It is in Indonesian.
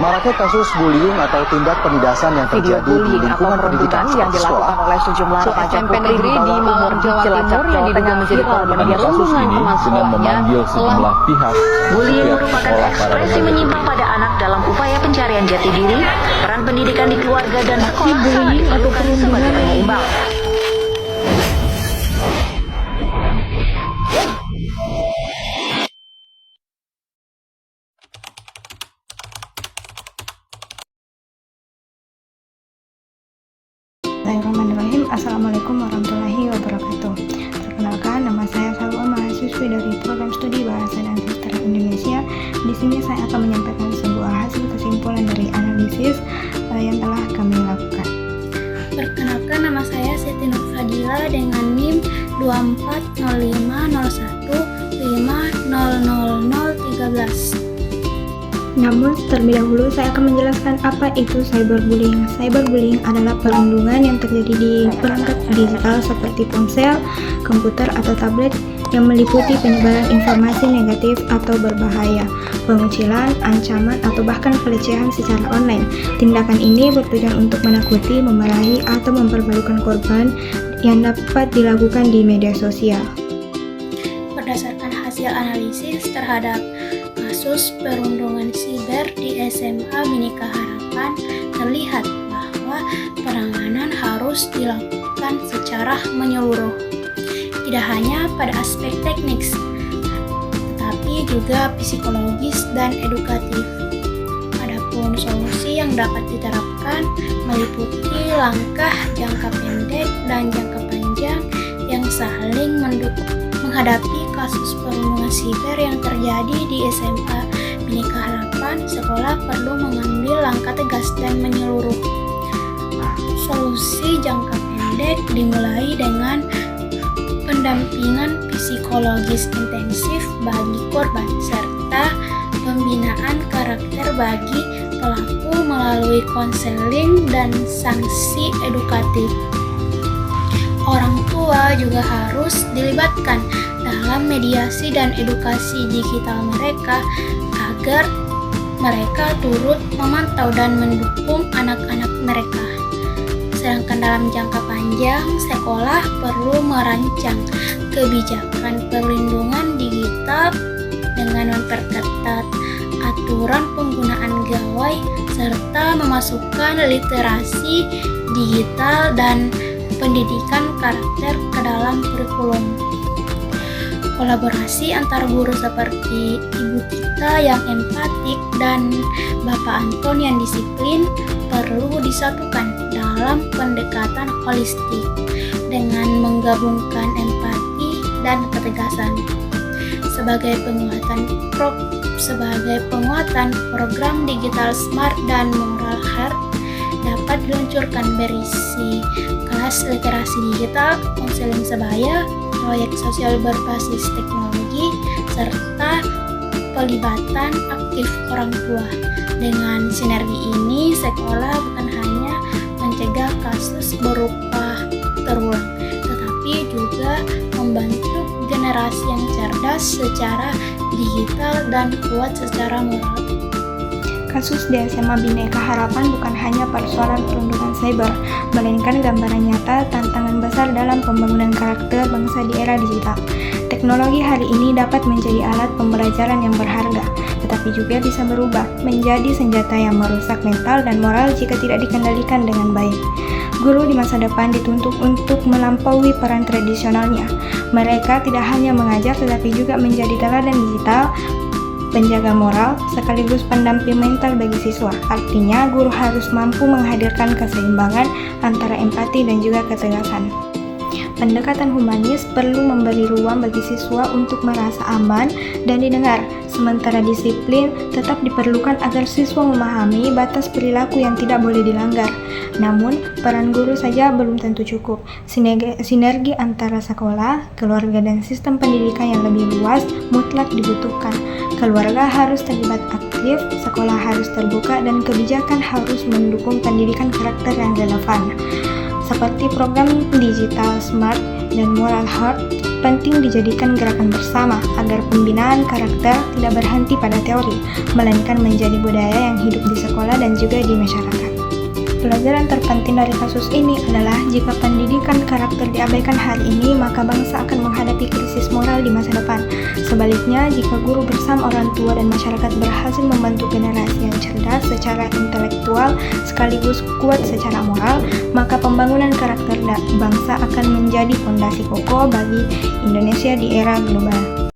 Maraknya kasus bullying atau tindak penindasan yang terjadi di lingkungan pendidikan yang dilakukan oleh sejumlah remaja putri di Malang, Jawa Timur yang diduga menjadi korban kasus ini dengan memanggil sejumlah pihak. Bullying merupakan ekspresi menyimpang pada anak dalam upaya pencarian jati diri, peran pendidikan di keluarga dan sekolah sangat diperlukan sebagai penyeimbang. Bismillahirrahmanirrahim. Assalamualaikum warahmatullahi wabarakatuh. Perkenalkan, nama saya Salwa, mahasiswi dari Program Studi Bahasa dan Sastra Indonesia. Di sini saya akan menyampaikan sebuah hasil kesimpulan dari analisis yang telah kami lakukan. Perkenalkan, nama saya Siti Nur Fadila dengan NIM 240501500013. Namun, terlebih dahulu saya akan menjelaskan apa itu cyberbullying. Cyberbullying adalah perundungan yang terjadi di perangkat digital seperti ponsel, komputer, atau tablet yang meliputi penyebaran informasi negatif atau berbahaya, pengucilan, ancaman, atau bahkan pelecehan secara online. Tindakan ini bertujuan untuk menakuti, memarahi, atau mempermalukan korban yang dapat dilakukan di media sosial. Berdasarkan hasil analisis terhadap kasus perundungan siber di SMA Bhinneka Harapan, terlihat bahwa penanganan harus dilakukan secara menyeluruh, tidak hanya pada aspek teknis, tetapi juga psikologis dan edukatif. Adapun solusi yang dapat diterapkan meliputi langkah jangka pendek dan jangka panjang yang saling mendukung. Menghadapi kasus perundungan siber yang terjadi di SMA Bhinneka Harapan, sekolah perlu mengambil langkah tegas dan menyeluruh. Solusi jangka pendek dimulai dengan pendampingan psikologis intensif bagi korban serta pembinaan karakter bagi pelaku melalui konseling dan sanksi edukatif. Orang tua juga harus dilibatkan dalam mediasi dan edukasi digital mereka agar mereka turut memantau dan mendukung anak-anak mereka. Sedangkan dalam jangka panjang, sekolah perlu merancang kebijakan perlindungan digital dengan memperketat aturan penggunaan gawai serta memasukkan literasi digital dan pendidikan karakter ke dalam kurikulum. Kolaborasi antar guru seperti Ibu Tita yang empatik dan Bapak Anton yang disiplin perlu disatukan dalam pendekatan holistik dengan menggabungkan empati dan ketegasan. Sebagai penguatan program digital smart dan moral heart dapat diluncurkan berisi kelas literasi digital, konseling sebaya, proyek sosial berbasis teknologi, serta pelibatan aktif orang tua. Dengan sinergi ini, sekolah bukan hanya mencegah kasus berupa terulang, tetapi juga membentuk generasi yang cerdas secara digital dan kuat secara moral. Kasus di SMA Bhinneka Harapan bukan hanya persoalan perundungan cyber, melainkan gambaran nyata tantangan besar dalam pembangunan karakter bangsa di era digital. Teknologi hari ini dapat menjadi alat pembelajaran yang berharga, tetapi juga bisa berubah menjadi senjata yang merusak mental dan moral jika tidak dikendalikan dengan baik. Guru di masa depan dituntut untuk melampaui peran tradisionalnya. Mereka tidak hanya mengajar tetapi juga menjadi teladan digital, penjaga moral, sekaligus pendamping mental bagi siswa. Artinya, guru harus mampu menghadirkan keseimbangan antara empati dan juga ketegasan. Pendekatan humanis perlu memberi ruang bagi siswa untuk merasa aman dan didengar, sementara disiplin tetap diperlukan agar siswa memahami batas perilaku yang tidak boleh dilanggar. Namun, peran guru saja belum tentu cukup. Sinergi antara sekolah, keluarga, dan sistem pendidikan yang lebih luas mutlak dibutuhkan. Keluarga harus terlibat aktif, sekolah harus terbuka, dan kebijakan harus mendukung pendidikan karakter yang relevan. Seperti program digital smart dan moral heart, penting dijadikan gerakan bersama agar pembinaan karakter tidak berhenti pada teori, melainkan menjadi budaya yang hidup di sekolah dan juga di masyarakat. Pelajaran terpenting dari kasus ini adalah jika pendidikan karakter diabaikan hari ini, maka bangsa akan menghadapi krisis moral di masa depan. Sebaliknya, jika guru bersama orang tua dan masyarakat berhasil membentuk generasi yang cerdas secara intelektual sekaligus kuat secara moral, maka pembangunan karakter bangsa akan menjadi fondasi kokoh bagi Indonesia di era global.